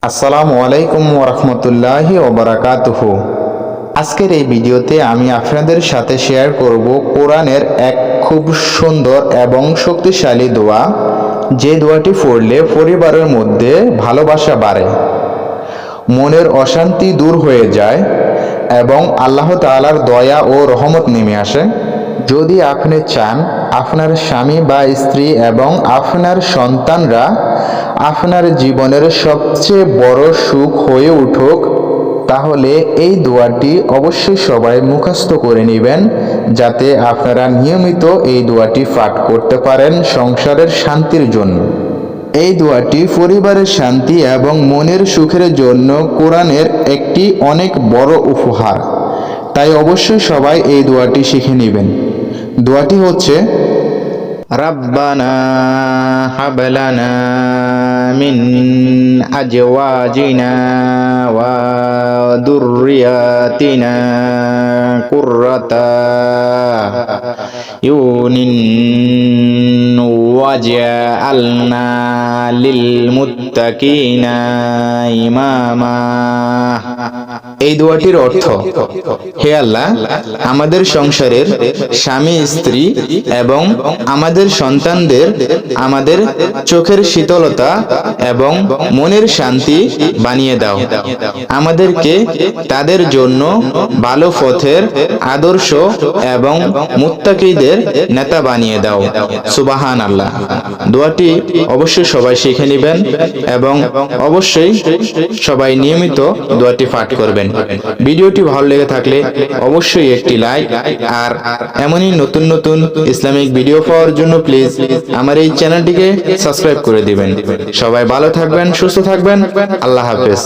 আসসালামু আলাইকুম ওয়া রাহমাতুল্লাহি ওয়া বারাকাতুহু। আজকের এই ভিডিওতে আমি আপনাদের সাথে শেয়ার করব কোরআনের এক খুব সুন্দর এবং শক্তিশালী দোয়া, যে দোয়াটি পড়লে পরিবারের মধ্যে ভালোবাসা বাড়ে, মনের অশান্তি দূর হয়ে যায় এবং আল্লাহ তাআলার দয়া ও রহমত নেমে আসে। যদি আপনি চান আপনার স্বামী বা স্ত্রী এবং আপনার সন্তানরা আপনার জীবনের সবচেয়ে বড় সুখ হয়ে উঠুক, তাহলে এই দোয়াটি অবশ্যই সবাই মুখস্থ করে নেবেন, যাতে আপনারা নিয়মিত এই দোয়াটি পাঠ করতে পারেন সংসারের শান্তির জন্য। এই দোয়াটি পরিবারের শান্তি এবং মনের সুখের জন্য কোরআনের একটি অনেক বড় উপহার, তাই অবশ্যই সবাই এই দোয়াটি শিখে নেবেন। দোয়াটি হচ্ছে, রাব্বানা হাবলানা মিন আজওয়াজিনা ওয়া দুররিয়াতিনা কুররাতা ইউনিন ওয়াজআলনা লিল মুত্তাকিনা ইমামা। এই দোয়াটির অর্থ, হে আল্লাহ, আমাদের সংসারের স্বামী স্ত্রী এবং আমাদের সন্তানদের আমাদের চোখের শীতলতা এবং মনের শান্তি বানিয়ে দাও। আমাদেরকে তাদের জন্য ভালো পথের আদর্শ এবং মুত্তাকিদের নেতা বানিয়ে দাও। সুবহানাল্লাহ। দোয়াটি অবশ্যই সবাই শিখে নেবেন এবং অবশ্যই সবাই নিয়মিত দোয়াটি পাঠ করবেন। ভিডিওটি ভালো লেগে থাকলে অবশ্যই একটি লাইক, আর এমনই নতুন নতুন ইসলামিক ভিডিও পাওয়ার জন্য প্লিজ আমার এই চ্যানেলটিকে সাবস্ক্রাইব করে দিবেন। সবাই ভালো থাকবেন, সুস্থ থাকবেন। আল্লাহ হাফেজ।